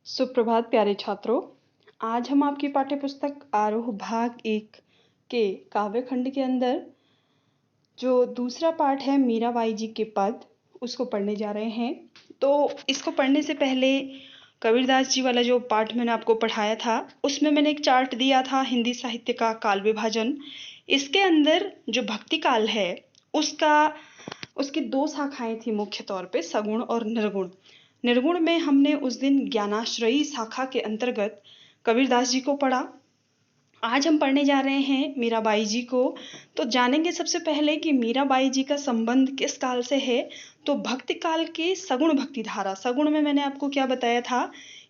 सुप्रभात प्यारे छात्रों। आज हम आपकी पाठ्यपुस्तक आरोह भाग 1 के काव्य खंड के अंदर जो दूसरा पाठ है मीराबाई जी के पद, उसको पढ़ने जा रहे हैं। तो इसको पढ़ने से पहले कबीरदास जी वाला जो पाठ मैंने आपको पढ़ाया था, उसमें मैंने एक चार्ट दिया था हिंदी साहित्य का काल विभाजन। इसके अंदर जो भक्ति काल है उसकी दो शाखाएं थी मुख्य तौर पे, सगुण और निर्गुण। निर्गुण में हमने उस दिन ज्ञानाश्रयी शाखा के अंतर्गत कबीरदास जी को पढ़ा। आज हम पढ़ने जा रहे हैं मीराबाई जी को। तो जानेंगे सबसे पहले कि मीराबाई जी का संबंध किस काल से है। तो भक्ति काल के सगुण भक्ति धारा। सगुण में मैंने आपको क्या बताया था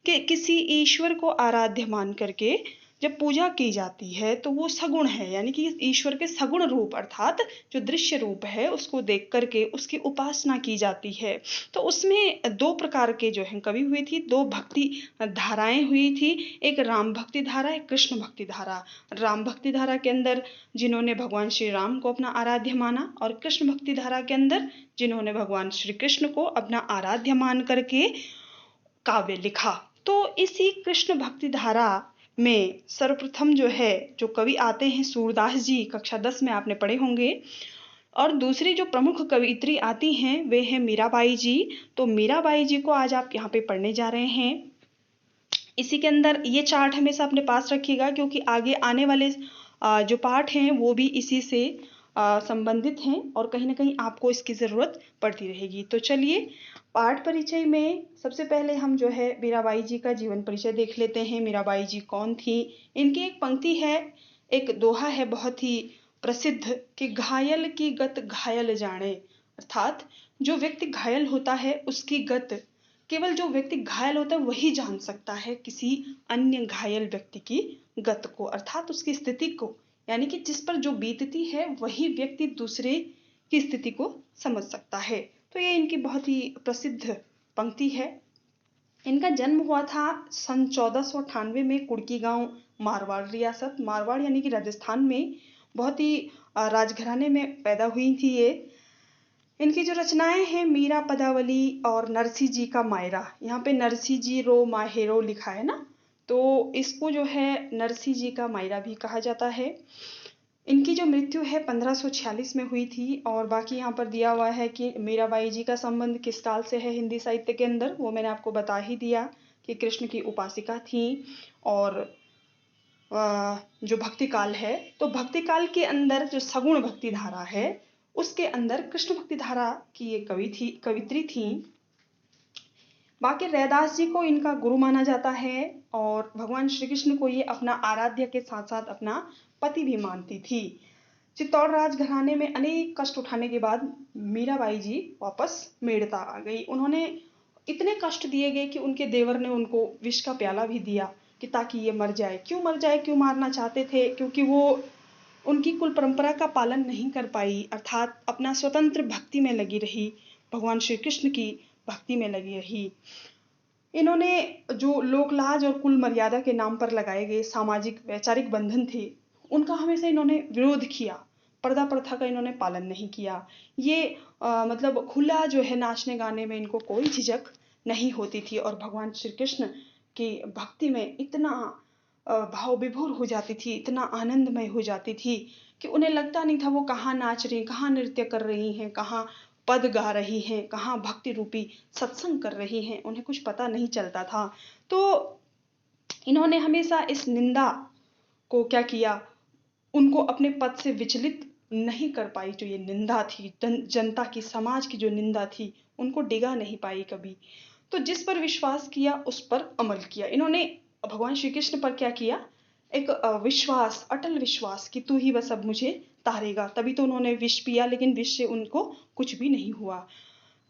कि किसी ईश्वर को आराध्य मान करके जब पूजा की जाती है तो वो सगुण है, यानी कि ईश्वर के सगुण रूप अर्थात जो दृश्य रूप है उसको देख करके उसकी उपासना की जाती है। तो उसमें दो प्रकार के जो है कवि हुई थी, दो भक्ति धाराएं हुई थी, एक राम भक्ति धारा, एक कृष्ण भक्ति धारा। राम भक्ति धारा के अंदर जिन्होंने भगवान श्री राम को अपना आराध्य माना, और कृष्ण भक्ति धारा के अंदर जिन्होंने भगवान श्री कृष्ण को अपना आराध्य मान करके काव्य लिखा। तो इसी कृष्ण भक्ति धारा में सर्वप्रथम जो कवि आते हैं सूरदास जी, कक्षा 10 में आपने पढ़े होंगे। और दूसरी जो प्रमुख कवियत्री आती हैं वे हैं मीराबाई जी। तो मीराबाई जी को आज आप यहाँ पे पढ़ने जा रहे हैं। इसी के अंदर ये चार्ट हमेशा अपने पास रखिएगा, क्योंकि आगे आने वाले जो पाठ हैं वो भी इसी से संबंधित हैं और कहीं ना कहीं आपको इसकी ज़रूरत पड़ती रहेगी। तो चलिए पाठ परिचय में सबसे पहले हम जो है मीराबाई जी का जीवन परिचय देख लेते हैं। मीराबाई जी कौन थी। इनकी एक पंक्ति है, एक दोहा है बहुत ही प्रसिद्ध कि घायल की गत घायल जाने, अर्थात जो व्यक्ति घायल होता है उसकी गत केवल जो व्यक्ति घायल होता है वही जान सकता है किसी अन्य घायल व्यक्ति की गत को, अर्थात उसकी स्थिति को, यानी कि जिस पर जो बीतती है वही व्यक्ति दूसरे की स्थिति को समझ सकता है। तो ये इनकी बहुत ही प्रसिद्ध पंक्ति है। इनका जन्म हुआ था सन 1498 में कुड़की गांव, मारवाड़ रियासत, मारवाड़ यानी कि राजस्थान में। बहुत ही राजघराने में पैदा हुई थी ये। इनकी जो रचनाएं हैं मीरा पदावली और नरसी जी का मायरा, यहाँ पे नरसी जी रो माहेरो लिखा है ना, तो इसको जो है नरसी जी का मायरा भी कहा जाता है। इनकी जो मृत्यु है 1546 में हुई थी। और बाकी यहाँ पर दिया हुआ है कि मीराबाई जी का संबंध किस काल से है हिंदी साहित्य के अंदर, वो मैंने आपको बता ही दिया कि कृष्ण की उपासिका थी। और जो भक्ति काल है, तो भक्ति काल के अंदर जो सगुण भक्ति धारा है उसके अंदर कृष्ण भक्ति धारा की ये कवित्री थी। बाकी रैदास जी को इनका गुरु माना जाता है और भगवान श्री कृष्ण को ये अपना आराध्य के साथ साथ अपना पति भी मानती थी। चित्तौड़ राजघराने में अनेक कष्ट उठाने के बाद मीराबाई जी वापस मेड़ता आ गई। उन्होंने इतने कष्ट दिए गए कि उनके देवर ने उनको विष का प्याला भी दिया कि ताकि ये मर जाए। क्यों मर जाए, क्यों मारना चाहते थे? क्योंकि वो उनकी कुल परंपरा का पालन नहीं कर पाई, अर्थात अपना स्वतंत्र भक्ति में लगी रही, भगवान श्री कृष्ण की भक्ति में लगी रही। इन्होंने जो लोकलाज और कुल मर्यादा के नाम पर लगाए गए सामाजिक वैचारिक बंधन थे उनका हमेशा इन्होंने विरोध किया। पर्दा प्रथा का इन्होंने पालन नहीं किया। ये मतलब खुला जो है नाचने गाने में इनको कोई झिझक नहीं होती थी और भगवान श्री कृष्ण की भक्ति में इतना भाव विभोर हो जाती थी, इतना आनंदमय हो जाती थी कि उन्हें लगता नहीं था वो कहाँ नाच रही, कहाँ नृत्य कर रही हैं, कहाँ पद गा रही हैं, कहाँ भक्ति रूपी सत्संग कर रही हैं, उन्हें कुछ पता नहीं चलता था। तो इन्होंने हमेशा इस निंदा को क्या किया, उनको अपने पद से विचलित नहीं कर पाई। जो ये निंदा थी, जनता की, समाज की जो निंदा थी, उनको डिगा नहीं पाई कभी। तो जिस पर विश्वास किया उस पर अमल किया। इन्होंने भगवान श्री कृष्ण पर क्या किया, एक विश्वास, अटल विश्वास कि तू ही बस अब मुझे तारेगा। तभी तो उन्होंने विष पिया, लेकिन विष से उनको कुछ भी नहीं हुआ।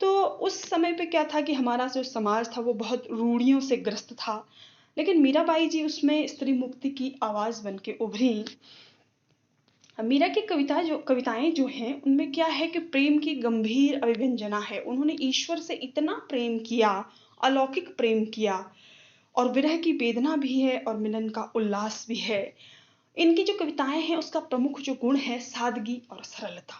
तो उस समय पे क्या था कि हमारा जो समाज था वो बहुत रूढ़ियों से ग्रस्त था, लेकिन मीराबाई जी उसमें स्त्री मुक्ति की आवाज बन के उभरी। मीरा की कविताएं जो हैं उनमें क्या है कि प्रेम की गंभीर अभिव्यंजना है। उन्होंने ईश्वर से इतना प्रेम किया, अलौकिक प्रेम किया, और विरह की वेदना भी है और मिलन का उल्लास भी है। इनकी जो कविताएं हैं उसका प्रमुख जो गुण है सादगी और सरलता।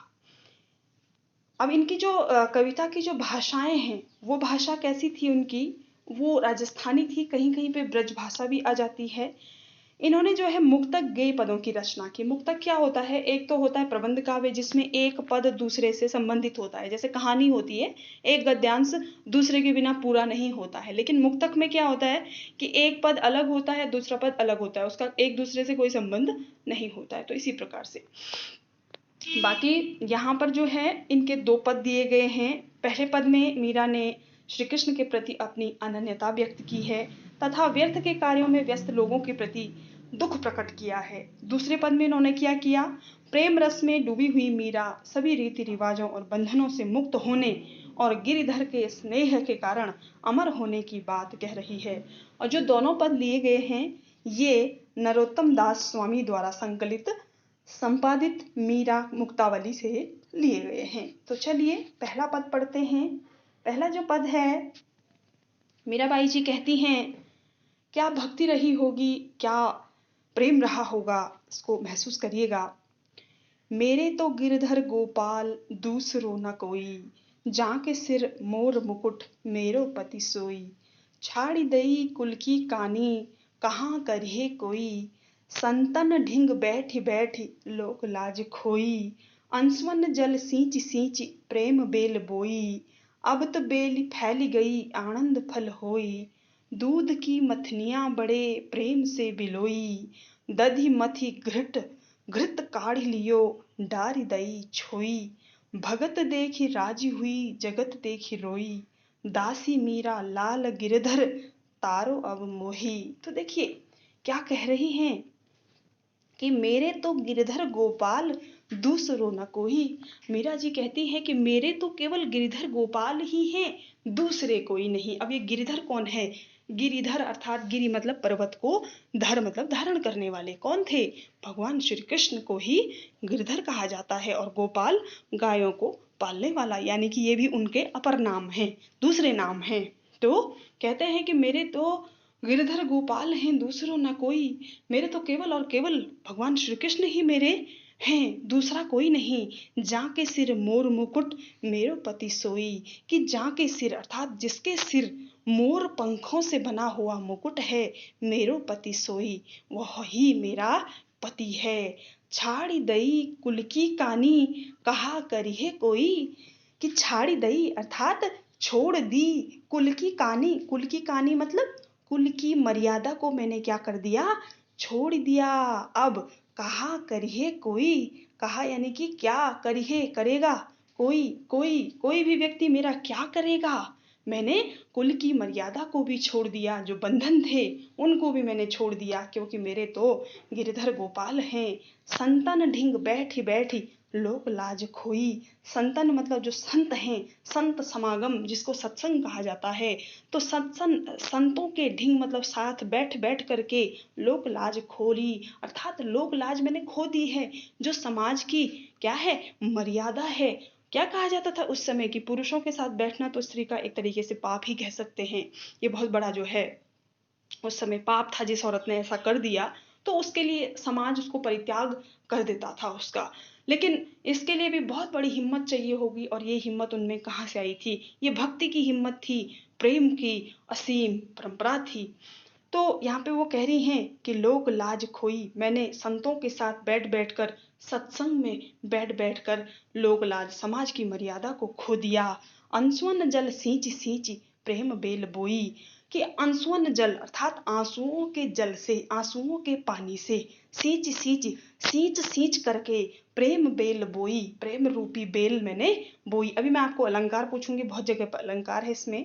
अब इनकी जो कविता की जो भाषाएं हैं वो भाषा कैसी थी उनकी, वो राजस्थानी थी, कहीं-कहीं पे ब्रज भाषा भी आ जाती है। इन्होंने जो है मुक्तक गेय पदों की रचना की। मुक्तक क्या होता है? एक तो होता है प्रबंध काव्य जिसमें एक पद दूसरे से संबंधित होता है, जैसे कहानी होती है, एक गद्यांश दूसरे के बिना पूरा नहीं होता है। लेकिन मुक्तक में क्या होता है कि एक पद अलग होता है, दूसरा पद अलग होता है, उसका एक दूसरे से कोई संबंध नहीं होता है। तो इसी प्रकार से बाकी यहाँ पर जो है इनके 2 पद दिए गए हैं। पहले पद में मीरा ने श्री कृष्ण के प्रति अपनी अनन्यता व्यक्त की है तथा व्यर्थ के कार्यों में व्यस्त लोगों के प्रति दुख प्रकट किया है। दूसरे पद में इन्होंने क्या किया? प्रेम रस में डूबी हुई मीरा सभी रीति रिवाजों और बंधनों से मुक्त होने और गिरिधर के स्नेह के कारण अमर होने की बात कह रही है। और जो दोनों पद लिए गए हैं ये नरोत्तम दास स्वामी द्वारा संकलित संपादित मीरा मुक्तावली से लिए गए हैं। तो चलिए पहला पद पढ़ते हैं। पहला जो पद है, मीराबाई जी कहती हैं, क्या भक्ति रही होगी, क्या प्रेम रहा होगा, इसको महसूस करिएगा। मेरे तो गिरधर गोपाल दूसरो न कोई, जाके सिर मोर मुकुट मेरो पति सोई। छाड़ी दई कुल की कानी कहाँ करिए कोई, संतन ढिंग बैठी बैठी लोक लाज खोई। अंसवन जल सींच सींच प्रेम बेल बोई, अब तो बेल फैली गई आनंद फल होई। दूध की मथनियां बड़े प्रेम से बिलोई, दधि मथी घृत घृत काढ़ लियो डारी दई छोई। भगत देखी राजी हुई जगत देखी रोई, दासी मीरा लाल गिरधर तारो अब मोही। तो देखिए क्या कह रही हैं कि मेरे तो गिरधर गोपाल दूसरो न कोई। मीरा जी कहती हैं कि मेरे तो केवल गिरिधर गोपाल ही हैं, दूसरे कोई नहीं। अब ये गिरिधर कौन है? गिरिधर अर्थात गिरि मतलब पर्वत को, धर मतलब धारण करने वाले। कौन थे? भगवान श्री कृष्ण को ही गिरधर कहा जाता है और गोपाल गायों को पालने वाला, यानी कि ये भी उनके अपर नाम हैं, दूसरे नाम हैं। तो कहते हैं कि मेरे तो गिरधर गोपाल हैं दूसरों न कोई, मेरे तो केवल और केवल भगवान श्री कृष्ण ही मेरे हैं, दूसरा कोई नहीं। जाके सिर मोर मुकुट मेरो पति सोई, कि जाके सिर अर्थात जिसके सिर मोर पंखों से बना हुआ मुकुट है, मेरो पति सोई, वह ही मेरा पति है। छाड़ी दई कुल की कानी कहा करिए कोई, कि छाड़ी दई अर्थात छोड़ दी, कुल की कानी, कुल की कानी मतलब कुल की मर्यादा को मैंने क्या कर दिया? छोड़ दिया। अब कहा करिए कोई, कहा यानी कि क्या करिए, करेगा कोई, कोई भी व्यक्ति मेरा क्या करेगा? मैंने कुल की मर्यादा को भी छोड़ दिया, जो बंधन थे उनको भी मैंने छोड़ दिया, क्योंकि मेरे तो गिरधर गोपाल हैं। संतन ढिंग बैठी बैठी लोक लाज खोई। संतन मतलब जो संत हैं, संत समागम जिसको सत्संग कहा जाता है। तो संतों के ढिंग मतलब साथ बैठ बैठ करके लोक लाज खोली, अर्थात लोक लाज मैंने खो दी है, जो समाज की क्या है? मर्यादा है। क्या कहा जाता था उस समय कि पुरुषों के साथ बैठना तो स्त्री का एक तरीके से पाप ही कह सकते हैं। ये बहुत बड़ा जो है उस समय पाप था। जिस औरत ने ऐसा कर दिया तो उसके लिए समाज उसको परित्याग कर देता था उसका। लेकिन इसके लिए भी बहुत बड़ी हिम्मत चाहिए होगी, और ये हिम्मत उनमें कहाँ से आई थी? ये भक्ति की हिम्मत थी, प्रेम की असीम परंपरा थी। तो यहाँ पे वो कह रही हैं कि लोक लाज खोई, मैंने संतों के साथ बैठ बैठकर, सत्संग में बैठ बैठकर लोक लाज समाज की मर्यादा को खो दिया। अंसुअन जल सींच सींच प्रेम बेल बोई, कि अंसुअन जल अर्थात आंसुओं के जल से, आंसुओं के पानी से, सींच सींच सींच सींच करके प्रेम बेल बोई, प्रेम रूपी बेल मैंने बोई। अभी मैं आपको अलंकार पूछूंगी, बहुत जगह पर अलंकार है इसमें।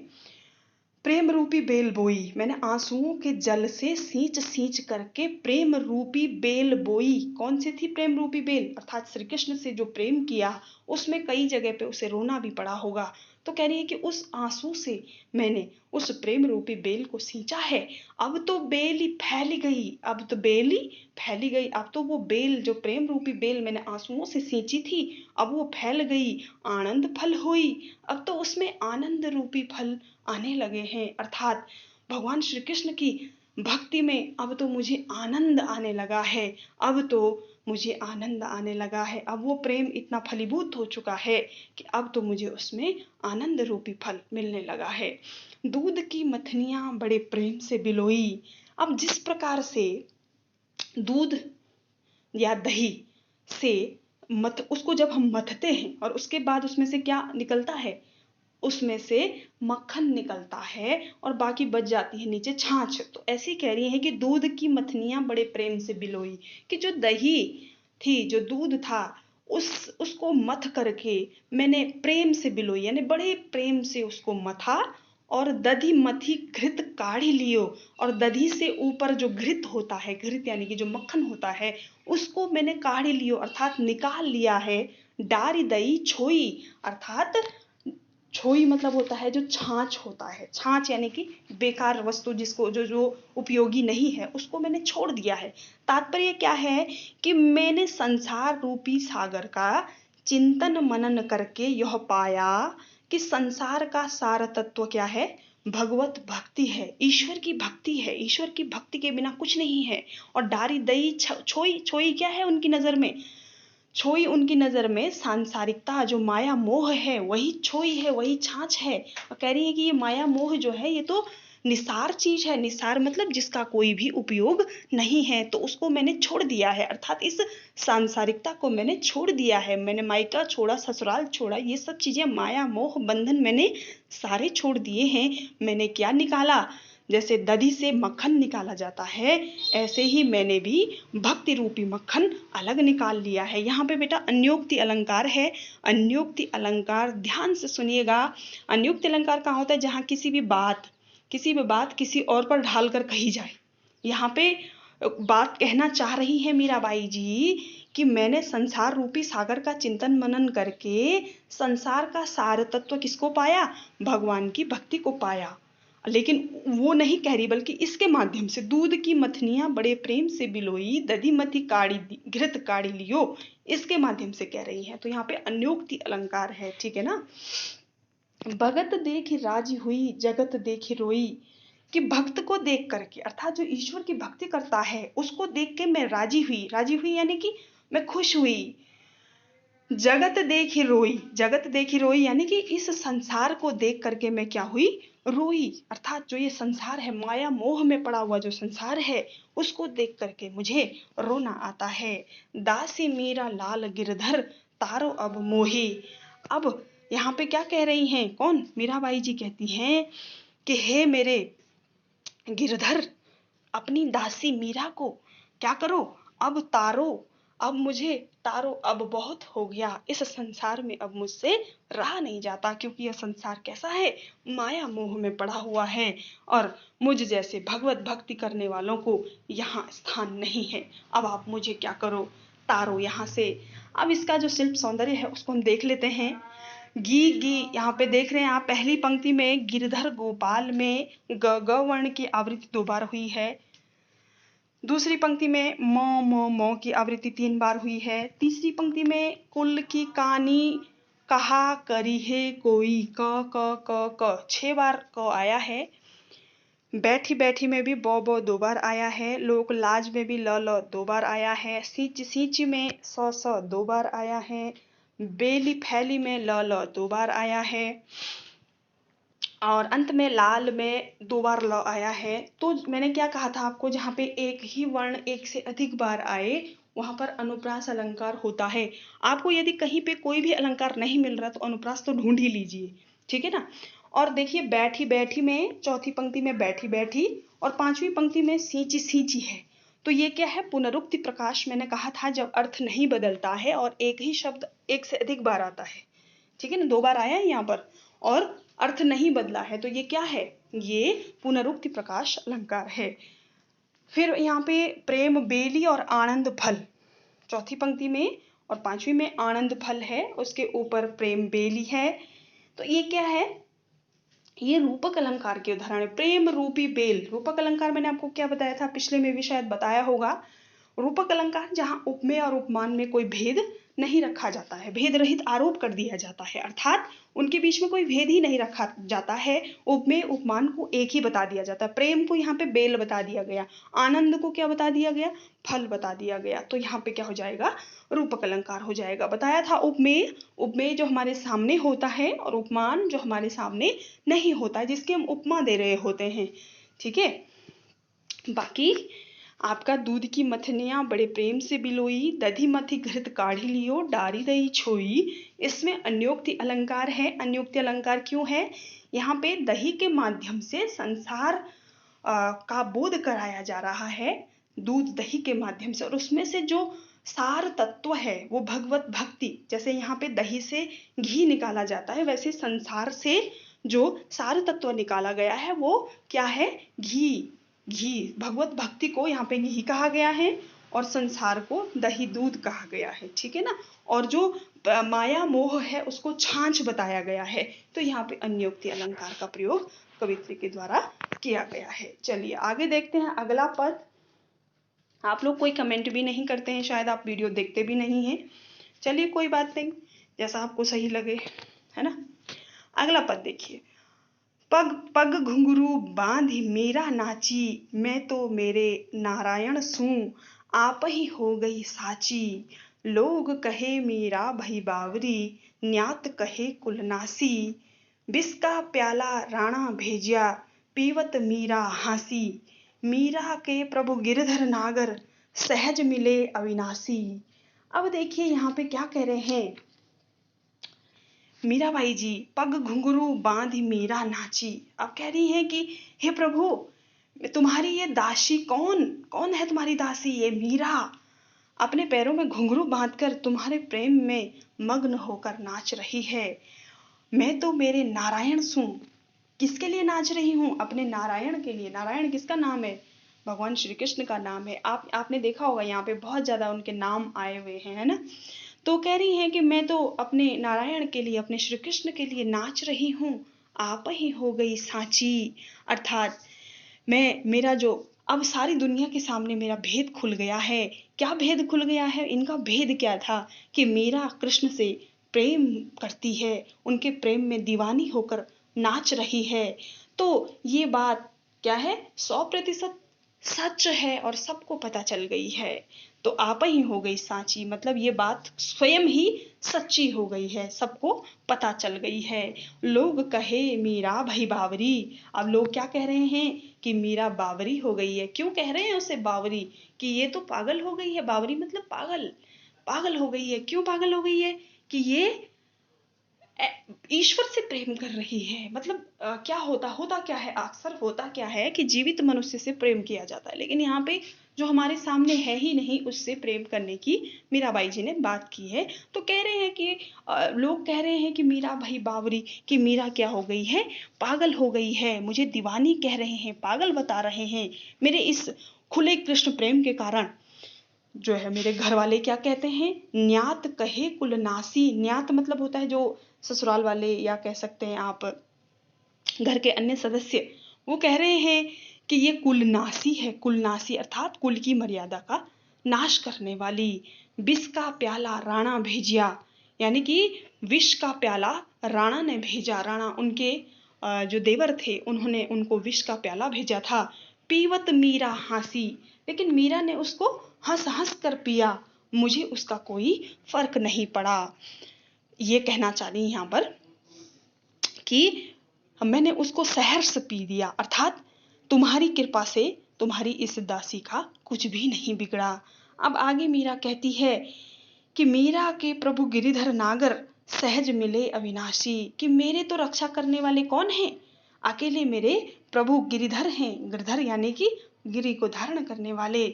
प्रेम रूपी बेल बोई, मैंने आंसुओं के जल से सींच सींच करके प्रेम रूपी बेल बोई। कौन सी थी प्रेम रूपी बेल? अर्थात श्री कृष्ण से जो प्रेम किया उसमें कई जगह पे उसे रोना भी पड़ा होगा। तो कह रही है कि उस आंसू से मैंने उस प्रेम रूपी बेल को सींचा है। अब तो बेल ही फैल गई, अब तो बेल ही फैली गई, अब तो वो बेल जो प्रेम रूपी बेल मैंने आंसुओं से सींची थी, अब वो फैल गई, आनंद फल हुई। अब तो उसमें आनंद रूपी फल आने लगे हैं, अर्थात भगवान श्री कृष्ण की भक्ति में अब तो मुझे आनंद आने लगा है, अब तो मुझे आनंद आने लगा है। अब वो प्रेम इतना फलीभूत हो चुका है कि अब तो मुझे उसमें आनंद रूपी फल मिलने लगा है। दूध की मथनियां बड़े प्रेम से बिलोई। अब जिस प्रकार से दूध या दही से उसको जब हम मथते हैं और उसके बाद उसमें से क्या निकलता है, उसमें से मक्खन निकलता है और बाकी बच जाती है नीचे छाछ। तो ऐसे कह रही है कि दूध की मथनियां बड़े प्रेम से बिलोई, कि जो दही थी, जो दूध था, उसको मथ करके मैंने प्रेम से बिलोई, यानी बड़े प्रेम से उसको मथा। और दधी मथी घृत काढ़ी लियो, और दधी से ऊपर जो घृत होता है, घृत यानी कि जो मक्खन होता है, उसको मैंने काढ़ी लियो अर्थात निकाल लिया है। डारी दई छोई, अर्थात छोई मतलब होता है जो छाछ होता है, छाछ यानी कि बेकार वस्तु, जिसको जो जो उपयोगी नहीं है उसको मैंने छोड़ दिया है। तात्पर्य क्या है कि मैंने संसार रूपी सागर का चिंतन मनन करके यह पाया कि संसार का सार तत्व क्या है, भगवत भक्ति है, ईश्वर की भक्ति है। ईश्वर की भक्ति के बिना कुछ नहीं है। और डारी दई छोई, छोई क्या है उनकी नजर में, छोई उनकी नजर में सांसारिकता, जो माया मोह है, वही छोई है, वही छाछ है। और कह रही है कि ये माया मोह जो है ये तो निसार चीज है। निसार मतलब जिसका कोई भी उपयोग नहीं है, तो उसको मैंने छोड़ दिया है, अर्थात इस सांसारिकता को मैंने छोड़ दिया है। मैंने मायका छोड़ा, ससुराल छोड़ा, ये सब चीजें माया मोह बंधन मैंने सारे छोड़ दिए हैं। मैंने क्या निकाला, जैसे दधी से मक्खन निकाला जाता है, ऐसे ही मैंने भी भक्ति रूपी मक्खन अलग निकाल लिया है। यहाँ पे बेटा अन्योक्ति अलंकार है। अन्योक्ति अलंकार ध्यान से सुनिएगा। अन्योक्ति अलंकार कहाँ होता है, जहाँ किसी भी बात किसी और पर ढालकर कही जाए। यहाँ पे बात कहना चाह रही है मीराबाई जी कि मैंने संसार रूपी सागर का चिंतन मनन करके संसार का सार तत्व किसको पाया, भगवान की भक्ति को पाया। लेकिन वो नहीं कह रही, बल्कि इसके माध्यम से दूध की मथनियां बड़े प्रेम से बिलोई, दधी मथी काढ़ी घृत काढ़ी लियो, इसके माध्यम से कह रही है। तो यहाँ पे अन्योक्ति अलंकार है, ठीक है ना। भगत देखी राजी हुई, जगत देखी रोई, कि भक्त को देख करके, अर्थात जो ईश्वर की भक्ति करता है उसको देख के मैं राजी हुई। राजी हुई यानी कि मैं खुश हुई। जगत देखी रोई, जगत देखी रोई यानी कि इस संसार को देख करके मैं क्या हुई, रोई। अर्थात जो ये संसार है, माया मोह में पड़ा हुआ जो संसार है, उसको देख करके मुझे रोना आता है। दासी मीरा लाल गिरधर, तारो अब मोही। अब यहाँ पे क्या कह रही हैं, कौन, मीराबाई जी कहती हैं कि हे मेरे गिरधर, अपनी दासी मीरा को क्या करो, अब तारो, अब मुझे तारो, अब बहुत हो गया, इस संसार में अब मुझसे रहा नहीं जाता, क्योंकि यह संसार कैसा है, माया मोह में पड़ा हुआ है और मुझ जैसे भगवत भक्ति करने वालों को यहाँ स्थान नहीं है। अब आप मुझे क्या करो, तारो यहाँ से। अब इसका जो शिल्प सौंदर्य है उसको हम देख लेते हैं। गी गी यहाँ पे देख रहे हैं आप, पहली पंक्ति में गिरधर गोपाल में ग वर्ण की आवृत्ति 2 बार हुई है। दूसरी पंक्ति में म की आवृत्ति 3 बार हुई है। तीसरी पंक्ति में कुल की कानी कहा करी है कोई, क 6 बार क आया है। बैठी बैठी में भी बो 2 बार आया है। लोक लाज में भी ल 2 बार आया है। सींच सींच में स 2 बार आया है। बेली फैली में ल 2 बार आया है और अंत में लाल में 2 बार ल आया है। तो मैंने क्या कहा था आपको, जहाँ पे एक ही वर्ण एक से अधिक बार आए वहां पर अनुप्रास अलंकार होता है। आपको यदि कहीं पे कोई भी अलंकार नहीं मिल रहा तो अनुप्रास तो ढूंढ ही लीजिए, ठीक है ना। और देखिए बैठी बैठी में चौथी पंक्ति में बैठी बैठी और पांचवी पंक्ति में सींची सींची है। तो ये क्या है, पुनरुक्ति प्रकाश। मैंने कहा था जब अर्थ नहीं बदलता है और एक ही शब्द एक से अधिक बार आता है, ठीक है ना, 2 बार आया है यहाँ पर और अर्थ नहीं बदला है, तो ये क्या है, ये पुनरुक्ति प्रकाश अलंकार है। फिर यहाँ पे प्रेम बेली और आनंद फल, चौथी पंक्ति में और पांचवी में आनंद फल है, उसके ऊपर प्रेम बेली है। तो ये क्या है, ये रूपक अलंकार के उदाहरण है। प्रेम रूपी बेल, रूपक अलंकार मैंने आपको क्या बताया था, पिछले में भी शायद बताया होगा। रूपक अलंकार जहां उपमेय और उपमान में कोई भेद नहीं रखा जाता है, भेद रहित आरोप कर दिया जाता है, अर्थात उनके बीच में कोई भेद ही नहीं रखा जाता है। उपमेय उपमान को एक ही बता दिया जाता है। प्रेम को यहाँ पे बेल बता दिया गया, आनंद को क्या बता दिया गया, फल बता दिया गया। तो यहाँ पे क्या हो जाएगा, रूपक अलंकार हो जाएगा। बताया था उपमेय, उपमेय जो हमारे सामने होता है और उपमान जो हमारे सामने नहीं होता है, जिसकी हम उपमा दे रहे होते हैं। ठीक है, बाकी आपका दूध की मथनियाँ बड़े प्रेम से बिलोई, दधी मथी घृत काढ़ी लियो, डारी दही छोई। इसमें अन्योक्ति अलंकार है। अन्योक्ति अलंकार क्यों है, यहाँ पे दही के माध्यम से संसार का बोध कराया जा रहा है, दूध दही के माध्यम से, और उसमें से जो सार तत्व है वो भगवत भक्ति। जैसे यहाँ पे दही से घी निकाला जाता है, वैसे संसार से जो सार तत्व निकाला गया है वो क्या है, घी। घी, भगवत भक्ति को यहाँ पे घी कहा गया है और संसार को दही दूध कहा गया है। ठीक है ना, और जो माया मोह है उसको छाछ बताया गया है। तो यहाँ पे अन्योक्ति अलंकार का प्रयोग कवित्री के द्वारा किया गया है। चलिए आगे देखते हैं अगला पद। आप लोग कोई कमेंट भी नहीं करते हैं, शायद आप वीडियो देखते भी नहीं हैं। चलिए कोई बात नहीं, जैसा आपको सही लगे, है ना। अगला पद देखिए, पग पग घुंघरू बांधी मीरा नाची, मैं तो मेरे नारायण सूं, आप ही हो गई साची। लोग कहे मीरा भई बावरी, न्यात कहे कुलनासी। बिस का प्याला राणा भेजिया, पीवत मीरा हासी। मीरा के प्रभु गिरधर नागर, सहज मिले अविनाशी। अब देखिए यहाँ पे क्या कह रहे हैं, मीराबाई जी पग घुंघरू बांधी मीरा नाची। अब कह रही हैं कि हे प्रभु, तुम्हारी ये दासी कौन है, तुम्हारी दासी ये मीरा अपने पैरों में घुंघरू बांधकर तुम्हारे प्रेम में मग्न होकर नाच रही है। मैं तो मेरे नारायण सूं, किसके लिए नाच रही हूँ, अपने नारायण के लिए। नारायण किसका नाम है, भगवान श्री कृष्ण का नाम है। आपने देखा होगा यहाँ पे बहुत ज्यादा उनके नाम आए हुए हैं, है ना। तो कह रही हैं कि मैं तो अपने नारायण के लिए, अपने श्री कृष्ण के लिए नाच रही हूँ, आप ही हो गई साची। अर्थात मेरा जो अब सारी दुनिया के सामने मेरा भेद खुल गया है। क्या भेद खुल गया है, इनका भेद क्या था कि मीरा कृष्ण से प्रेम करती है, उनके प्रेम में दीवानी होकर नाच रही है। तो ये बात क्या है, 100% सच है और सबको पता चल गई है। तो आप ही हो गई साची, मतलब ये बात स्वयं ही सच्ची हो गई है, सबको पता चल गई है। लोग कहे मीरा भई बावरी। अब लोग क्या कह रहे हैं कि मीरा बावरी हो गई है। क्यों कह रहे हैं उसे बावरी, कि ये तो पागल हो गई है। बावरी मतलब पागल, पागल हो गई है। क्यों पागल हो गई है, कि ये ईश्वर से प्रेम कर रही है। मतलब क्या होता क्या है, अक्सर होता क्या है कि जीवित मनुष्य से प्रेम किया जाता है, लेकिन यहाँ पे जो हमारे सामने है ही नहीं उससे प्रेम करने की मीराबाई जी ने बात की है। तो कह रहे हैं कि लोग कह रहे हैं कि मीरा भाई बावरी, कि मीरा क्या हो गई है, पागल हो गई है, मुझे दीवानी कह रहे हैं, पागल बता रहे हैं मेरे इस खुले कृष्ण प्रेम के कारण। जो है मेरे घर वाले क्या कहते हैं, न्यात कहे कुलनासी। न्यात मतलब होता है जो ससुराल वाले, या कह सकते हैं आप घर के अन्य सदस्य, वो कह रहे हैं कि ये कुलनासी है। कुलनासी अर्थात कुल की मर्यादा का नाश करने वाली। विष का प्याला राणा भेजिया, यानी कि विष का प्याला राणा ने भेजा। राणा उनके जो देवर थे, उन्होंने उनको विष का प्याला भेजा था। पीवत मीरा हासी, लेकिन मीरा ने उसको हंस हंस कर पिया, मुझे उसका कोई फर्क नहीं पड़ा। ये कहना चाह रही यहाँ पर कि मैंने उसको सहर से पी दिया, अर्थात तुम्हारी कृपा से तुम्हारी इस दासी का कुछ भी नहीं बिगड़ा। अब आगे मीरा कहती है कि मीरा के प्रभु गिरिधर नागर, सहज मिले अविनाशी। कि मेरे तो रक्षा करने वाले कौन हैं, अकेले मेरे प्रभु गिरिधर हैं। गिरधर यानी कि गिरि को धारण करने वाले।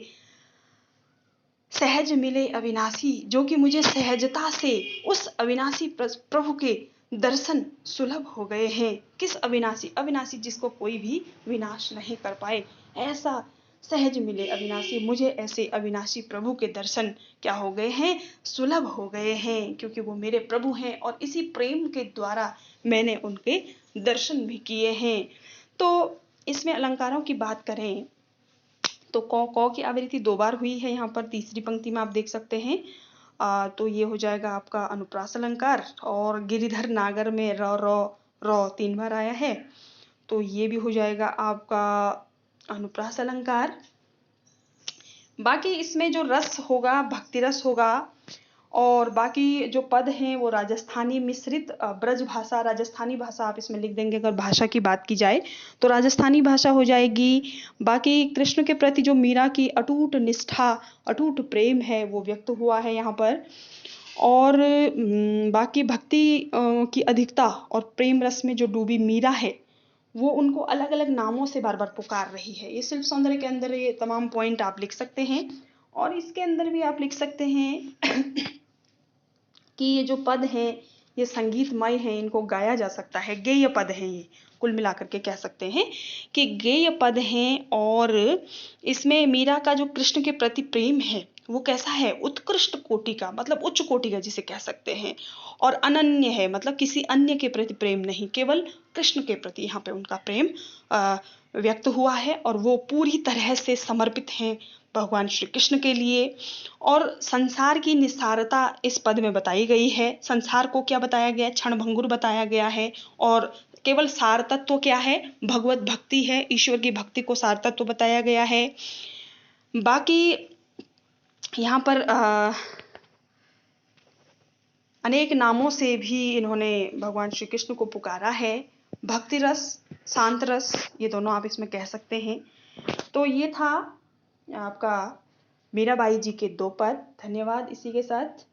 सहज मिले अविनाशी, जो कि मुझे सहजता से उस अविनाशी प्रभु के दर्शन सुलभ हो गए हैं। किस अविनाशी, अविनाशी जिसको कोई भी विनाश नहीं कर पाए, ऐसा सहज मिले अविनाशी, मुझे ऐसे अविनाशी प्रभु के दर्शन क्या हो गए हैं, सुलभ हो गए हैं, क्योंकि वो मेरे प्रभु हैं और इसी प्रेम के द्वारा मैंने उनके दर्शन भी किए हैं। तो इसमें अलंकारों की बात करें तो कौ की आवृत्ति 2 बार हुई है। यहाँ पर तीसरी पंक्ति में आप देख सकते हैं तो ये हो जाएगा आपका अनुप्रास अलंकार। और गिरिधर नागर में र 3 बार आया है, तो ये भी हो जाएगा आपका अनुप्रास अलंकार। बाकी इसमें जो रस होगा भक्ति रस होगा, और बाकी जो पद हैं वो राजस्थानी मिश्रित ब्रज भाषा, राजस्थानी भाषा आप इसमें लिख देंगे। अगर भाषा की बात की जाए तो राजस्थानी भाषा हो जाएगी। बाकी कृष्ण के प्रति जो मीरा की अटूट निष्ठा, अटूट प्रेम है वो व्यक्त हुआ है यहाँ पर। और बाकी भक्ति की अधिकता और प्रेम रस में जो डूबी मीरा है वो उनको अलग अलग नामों से बार बार पुकार रही है। ये शिल्प सौंदर्य के अंदर ये तमाम पॉइंट आप लिख सकते हैं। और इसके अंदर भी आप लिख सकते हैं कि ये जो पद हैं ये संगीतमय हैं, इनको गाया जा सकता है, गेय पद हैं। ये कुल मिलाकर के कह सकते हैं कि गेय पद हैं। और इसमें मीरा का जो कृष्ण के प्रति प्रेम है वो कैसा है, उत्कृष्ट कोटि का, मतलब उच्च कोटि का जिसे कह सकते हैं। और अनन्य है, मतलब किसी अन्य के प्रति प्रेम नहीं, केवल कृष्ण के प्रति यहाँ पे उनका प्रेम व्यक्त हुआ है। और वो पूरी तरह से समर्पित हैं भगवान श्री कृष्ण के लिए। और संसार की निस्सारता इस पद में बताई गई है। संसार को क्या बताया गया है, क्षणभंगुर बताया गया है। और केवल सार तत्व क्या है, भगवत भक्ति है, ईश्वर की भक्ति को सार तत्व बताया गया है। बाकी यहाँ पर अनेक नामों से भी इन्होंने भगवान श्री कृष्ण को पुकारा है। भक्ति रस, शांत रस, ये दोनों आप इसमें कह सकते हैं। तो ये था आपका मीराबाई जी के 2 पद। धन्यवाद। इसी के साथ